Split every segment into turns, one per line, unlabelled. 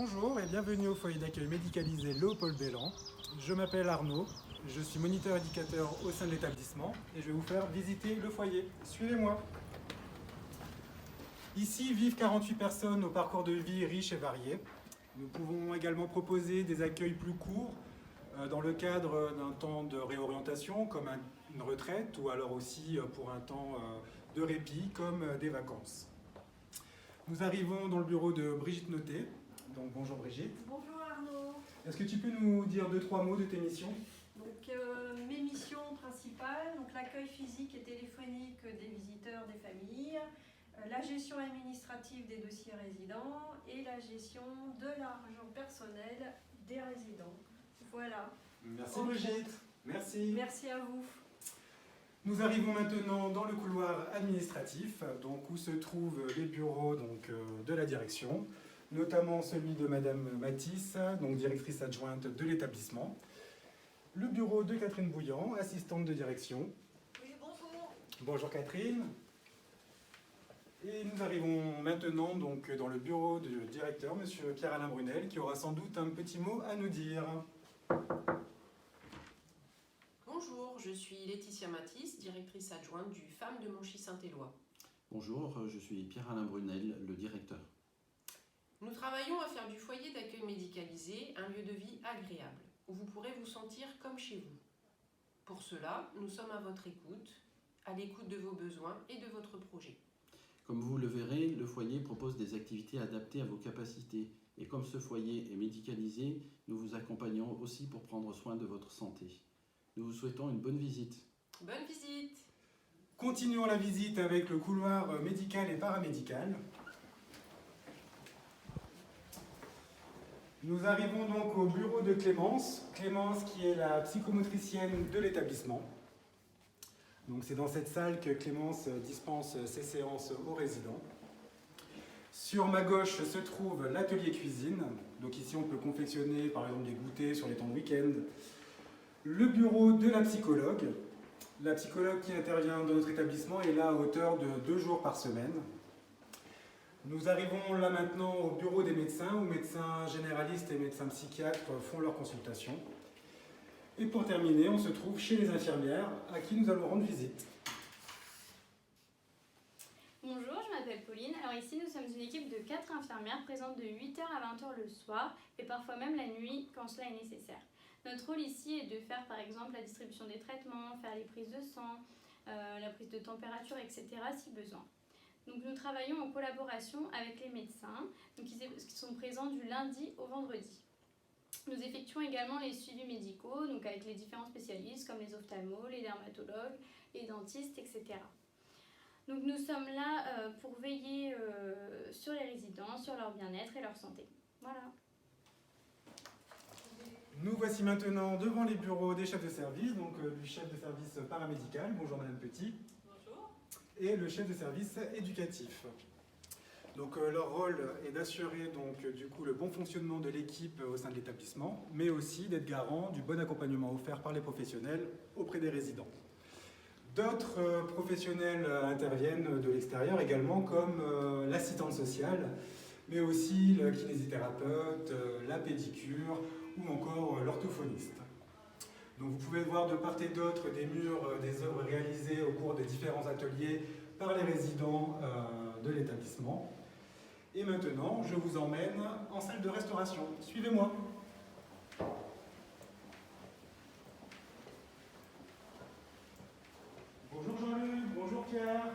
Bonjour et bienvenue au foyer d'accueil médicalisé Léopold Bellan. Je m'appelle Arnaud, je suis moniteur éducateur au sein de l'établissement et je vais vous faire visiter le foyer. Suivez-moi. Ici vivent 48 personnes au parcours de vie riche et varié. Nous pouvons également proposer des accueils plus courts dans le cadre d'un temps de réorientation comme une retraite ou alors aussi pour un temps de répit comme des vacances. Nous arrivons dans le bureau de Brigitte Noté. Donc bonjour Brigitte.
Bonjour Arnaud.
Est-ce que tu peux nous dire 2-3 mots de tes missions?
Donc mes missions principales, donc l'accueil physique et téléphonique des visiteurs, des familles, la gestion administrative des dossiers résidents et la gestion de l'argent personnel des résidents. Voilà.
Merci Brigitte. Merci.
Merci à vous.
Nous arrivons maintenant dans le couloir administratif, donc où se trouvent les bureaux de la direction, notamment celui de Madame Matisse, donc directrice adjointe de l'établissement, le bureau de Catherine Bouillant, assistante de direction.
Oui, bonjour.
Bonjour Catherine. Et nous arrivons maintenant donc dans le bureau du directeur, Monsieur Pierre-Alain Brunel, qui aura sans doute un petit mot à nous dire.
Bonjour, je suis Laetitia Matisse, directrice adjointe du FAM de Monchy-Saint-Éloi.
Bonjour, je suis Pierre-Alain Brunel, le directeur.
Nous travaillons à faire du foyer d'accueil médicalisé un lieu de vie agréable, où vous pourrez vous sentir comme chez vous. Pour cela, nous sommes à votre écoute, à l'écoute de vos besoins et de votre projet.
Comme vous le verrez, le foyer propose des activités adaptées à vos capacités. Et comme ce foyer est médicalisé, nous vous accompagnons aussi pour prendre soin de votre santé. Nous vous souhaitons une bonne visite.
Bonne visite!
Continuons la visite avec le couloir médical et paramédical. Nous arrivons donc au bureau de Clémence. Clémence qui est la psychomotricienne de l'établissement. Donc c'est dans cette salle que Clémence dispense ses séances aux résidents. Sur ma gauche se trouve l'atelier cuisine. Donc ici on peut confectionner par exemple des goûters sur les temps de week-end. Le bureau de la psychologue. La psychologue qui intervient dans notre établissement est là à hauteur de 2 jours par semaine. Nous arrivons là maintenant au bureau des médecins, où médecins généralistes et médecins psychiatres font leurs consultations. Et pour terminer, on se trouve chez les infirmières, à qui nous allons rendre visite.
Bonjour, je m'appelle Pauline. Alors ici, nous sommes une équipe de 4 infirmières présentes de 8h à 20h le soir, et parfois même la nuit quand cela est nécessaire. Notre rôle ici est de faire par exemple la distribution des traitements, faire les prises de sang, la prise de température, etc. si besoin. Donc nous travaillons en collaboration avec les médecins qui sont présents du lundi au vendredi. Nous effectuons également les suivis médicaux, donc avec les différents spécialistes comme les ophtalmos, les dermatologues, les dentistes, etc. Donc nous sommes là pour veiller sur les résidents, sur leur bien-être et leur santé. Voilà.
Nous voici maintenant devant les bureaux des chefs de service, donc du chef de service paramédical, bonjour Madame Petit,
Bonjour.
et le chef de service éducatif. Donc leur rôle est d'assurer du coup le bon fonctionnement de l'équipe au sein de l'établissement, mais aussi d'être garant du bon accompagnement offert par les professionnels auprès des résidents. D'autres professionnels interviennent de l'extérieur également, comme l'assistante sociale, mais aussi le kinésithérapeute, la pédicure ou encore l'orthophoniste. Donc vous pouvez voir de part et d'autre des murs, des œuvres réalisées au cours des différents ateliers par les résidents de l'établissement. Et maintenant, je vous emmène en salle de restauration. Suivez-moi. Bonjour Jean-Luc, bonjour Pierre.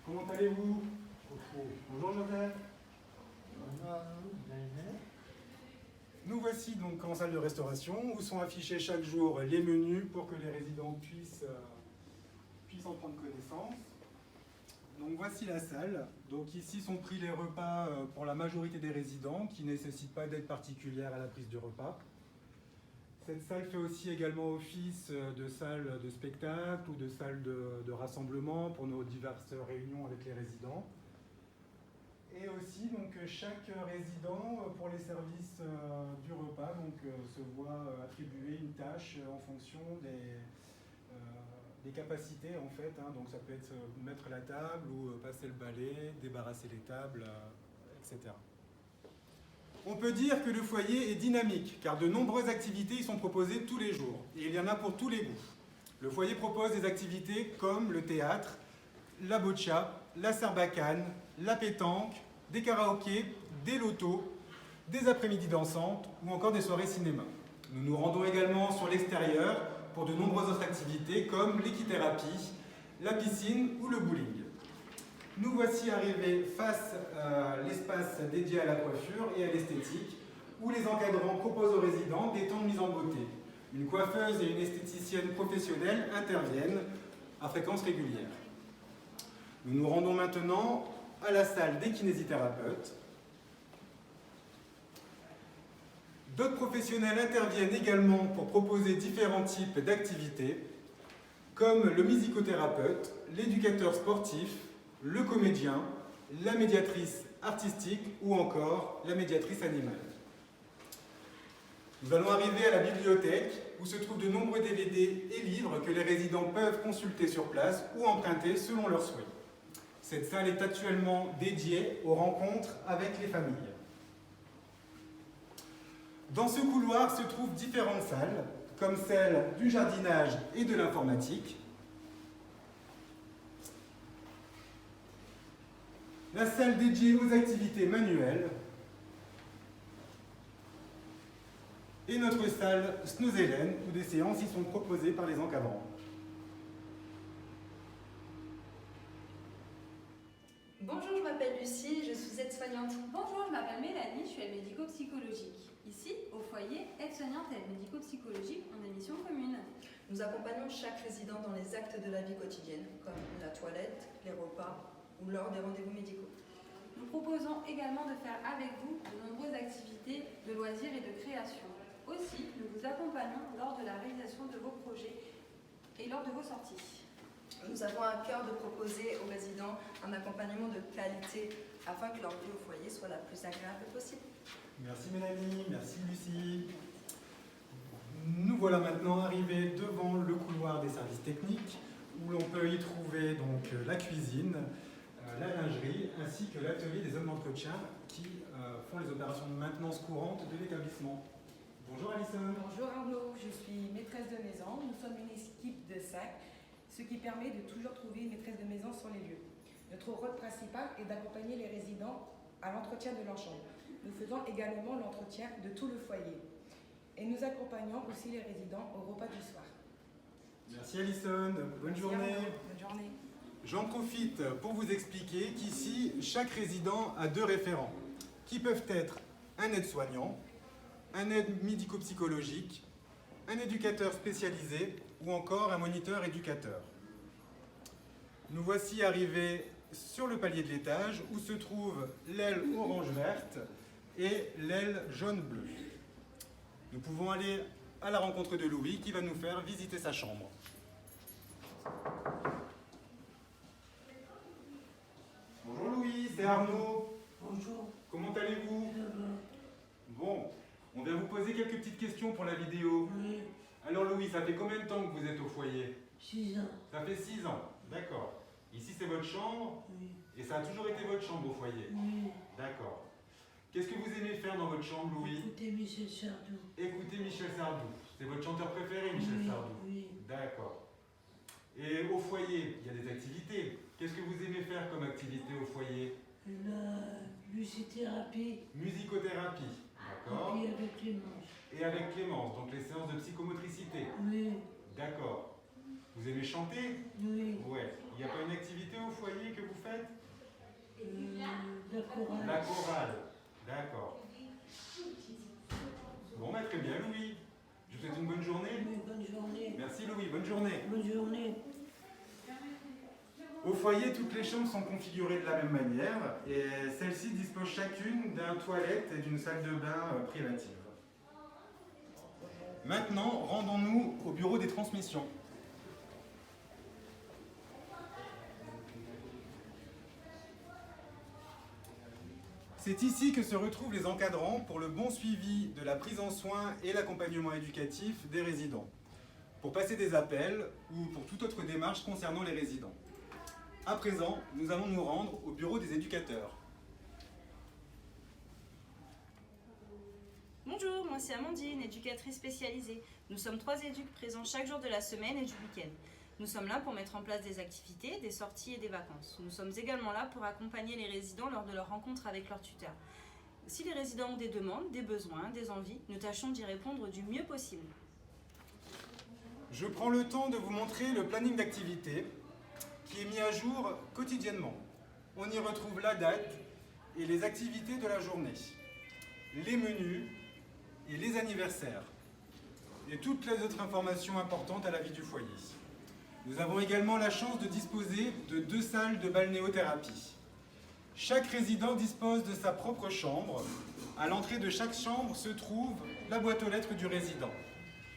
Comment allez-vous? Bonjour Joseph. Nous voici donc en salle de restauration où sont affichés chaque jour les menus pour que les résidents puissent en prendre connaissance. Donc voici la salle. Donc ici sont pris les repas pour la majorité des résidents qui ne nécessitent pas d'aide particulière à la prise du repas. Cette salle fait aussi également office de salle de spectacle ou de salle de rassemblement pour nos diverses réunions avec les résidents. Et aussi, donc, chaque résident, pour les services du repas, se voit attribuer une tâche en fonction des capacités, en fait. Donc, ça peut être mettre la table ou passer le balai, débarrasser les tables, etc. On peut dire que le foyer est dynamique, car de nombreuses activités y sont proposées tous les jours, et il y en a pour tous les goûts. Le foyer propose des activités comme le théâtre, la boccia, la sarbacane, la pétanque, des karaokés, des lotos, des après-midi dansantes ou encore des soirées cinéma. Nous nous rendons également sur l'extérieur pour de nombreuses autres activités comme l'équithérapie, la piscine ou le bowling. Nous voici arrivés face à l'espace dédié à la coiffure et à l'esthétique, où les encadrants proposent aux résidents des temps de mise en beauté. Une coiffeuse et une esthéticienne professionnelle interviennent à fréquence régulière. Nous nous rendons maintenant à la salle des kinésithérapeutes. D'autres professionnels interviennent également pour proposer différents types d'activités, comme le musicothérapeute, l'éducateur sportif, le comédien, la médiatrice artistique ou encore la médiatrice animale. Nous allons arriver à la bibliothèque où se trouvent de nombreux DVD et livres que les résidents peuvent consulter sur place ou emprunter selon leurs souhaits. Cette salle est actuellement dédiée aux rencontres avec les familles. Dans ce couloir se trouvent différentes salles, comme celle du jardinage et de l'informatique, la salle dédiée aux activités manuelles et notre salle Snozelen où des séances y sont proposées par les encadrants.
Bonjour, je m'appelle Lucie, je suis aide-soignante.
Bonjour, je m'appelle Mélanie, je suis aide médico-psychologique. Ici, au foyer, aide-soignante et aide médico-psychologique en émission commune.
Nous accompagnons chaque résident dans les actes de la vie quotidienne, comme la toilette, les repas ou lors des rendez-vous médicaux.
Nous proposons également de faire avec vous de nombreuses activités de loisirs et de création. Aussi, nous vous accompagnons lors de la réalisation de vos projets et lors de vos sorties.
Nous avons à cœur de proposer aux résidents un accompagnement de qualité afin que leur vie au foyer soit la plus agréable possible.
Merci Mélanie, merci Lucie. Nous voilà maintenant arrivés devant le couloir des services techniques où l'on peut y trouver donc la cuisine, la lingerie ainsi que l'atelier des hommes d'entretien qui font les opérations de maintenance courante de l'établissement. Bonjour Alison.
Bonjour Arnaud, je suis maîtresse de maison. Nous sommes une équipe de 5, ce qui permet de toujours trouver une maîtresse de maison sur les lieux. Notre rôle principal est d'accompagner les résidents à l'entretien de leur chambre. Nous faisons également l'entretien de tout le foyer. Et nous accompagnons aussi les résidents au repas du soir.
Merci Alison, bonne journée.
Bonne journée.
J'en profite pour vous expliquer qu'ici, chaque résident a 2 référents, qui peuvent être un aide-soignant, un aide médico-psychologique, un éducateur spécialisé ou encore un moniteur éducateur. Nous voici arrivés sur le palier de l'étage où se trouve l'aile orange-verte et l'aile jaune-bleue. Nous pouvons aller à la rencontre de Louis qui va nous faire visiter sa chambre. Bonjour Louis, c'est Arnaud.
Bonjour.
Comment allez-vous? Bon, on vient vous poser quelques petites questions pour la vidéo.
Oui,
Alors Louis, ça fait combien de temps que vous êtes au foyer?
6 ans.
Ça fait 6 ans, d'accord. Ici c'est votre chambre
Oui,
et ça a toujours été votre chambre au foyer?
oui.
D'accord. Qu'est-ce que vous aimez faire dans votre chambre Louis?
Écoutez Michel Sardou.
Écoutez Michel Sardou. C'est votre chanteur préféré Michel
Oui,
Sardou?
oui.
D'accord. Et au foyer, il y a des activités. Qu'est-ce que vous aimez faire comme activité au foyer?
La lucithérapie.
Musicothérapie, d'accord.
Et puis avec les manches.
Et avec Clémence, donc les séances de psychomotricité.
Oui,
D'accord. Vous aimez chanter?
oui.
Ouais. Il n'y a pas une activité au foyer que vous faites?
La chorale.
La chorale. D'accord. Bon, bah, très bien Louis. Je vous souhaite une bonne journée.
Oui, bonne journée.
Merci Louis, bonne journée.
Bonne journée.
Au foyer, toutes les chambres sont configurées de la même manière et celles-ci disposent chacune d'un toilette et d'une salle de bain privative. Maintenant, rendons-nous au bureau des transmissions. C'est ici que se retrouvent les encadrants pour le bon suivi de la prise en soin et l'accompagnement éducatif des résidents, pour passer des appels ou pour toute autre démarche concernant les résidents. À présent, nous allons nous rendre au bureau des éducateurs.
Bonjour, moi c'est Amandine, éducatrice spécialisée. Nous sommes 3 éduques présents chaque jour de la semaine et du week-end. Nous sommes là pour mettre en place des activités, des sorties et des vacances. Nous sommes également là pour accompagner les résidents lors de leur rencontre avec leur tuteur. Si les résidents ont des demandes, des besoins, des envies, nous tâchons d'y répondre du mieux possible.
Je prends le temps de vous montrer le planning d'activité qui est mis à jour quotidiennement. On y retrouve la date et les activités de la journée, les menus et les anniversaires, et toutes les autres informations importantes à la vie du foyer. Nous avons également la chance de disposer de 2 salles de balnéothérapie. Chaque résident dispose de sa propre chambre. À l'entrée de chaque chambre se trouve la boîte aux lettres du résident.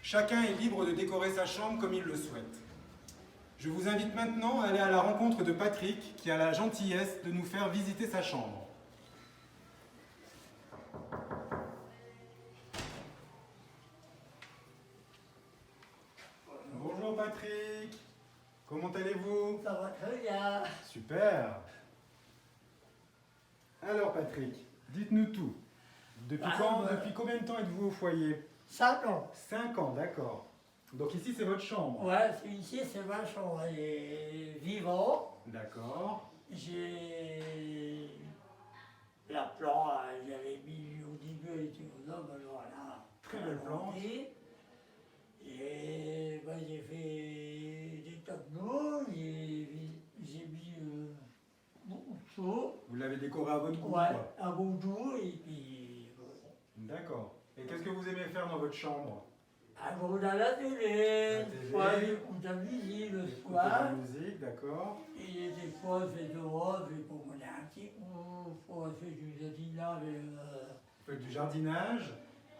Chacun est libre de décorer sa chambre comme il le souhaite. Je vous invite maintenant à aller à la rencontre de Patrick, qui a la gentillesse de nous faire visiter sa chambre. Bonjour Patrick, comment allez-vous?
Ça va très bien.
Super. Alors Patrick, dites-nous tout. Depuis combien de temps êtes-vous au foyer?
5 ans.
5 ans, d'accord. Donc ici c'est votre chambre?
Ouais, ici c'est ma chambre. Elle est vivante.
D'accord.
J'ai la plante, j'avais mis au début, elle était aux hommes, alors là.
Très belle plante.
Et ben, j'ai fait des tableaux, j'ai mis beaucoup de choses.
Vous l'avez décoré à votre goût,
Ouais,
quoi.
à bon goût, et puis.
D'accord. Et qu'est-ce que vous aimez faire dans votre chambre?
On regarde la télé,
La
des
télé.
fois j'écoute la musique le
Écoutez
soir.
la musique, d'accord.
Et des fois je vais dehors, je vais promener un petit peu, des fois je fais du jardinage.
Vous faites du jardinage,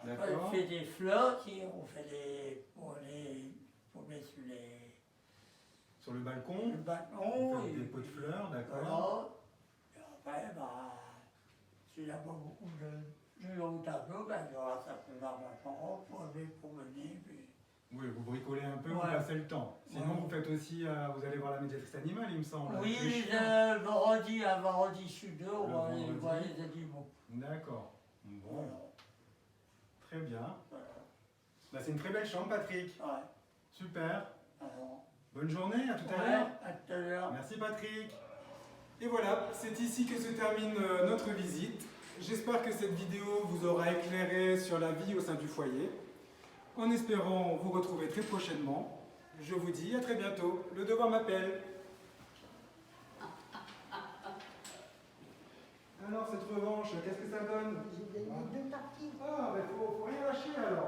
d'accord.
On fait des fleurs, on fait pour mettre
Sur le balcon,
le balcon.
vous faites des pots de fleurs, d'accord.
Voilà. Et après, s'il n'y a pas beaucoup de long tableau, ça peut dans ma chambre pour aller promener. Puis...
Oui, vous bricolez un peu,
Ouais.
vous passez le temps. Sinon,
Ouais.
vous faites aussi, vous allez voir la médiatrice animale, il me semble.
Oui,
Les chiens.
le vendredi sur 2, on
Le
va aller
vendredi.
voir les animaux.
D'accord. Bon,
Voilà.
très bien.
Voilà.
Bah, c'est une très belle chambre, Patrick.
Ouais.
Super.
Alors,
Bonne journée, à tout à
ouais,
l'heure.
à tout à l'heure.
Merci Patrick. Et voilà, c'est ici que se termine notre visite. J'espère que cette vidéo vous aura éclairé sur la vie au sein du foyer. En espérant vous retrouver très prochainement, je vous dis à très bientôt. Le devoir m'appelle. Alors cette revanche, qu'est-ce que ça donne?
J'ai gagné 2 parties.
Ah, mais faut rien lâcher alors.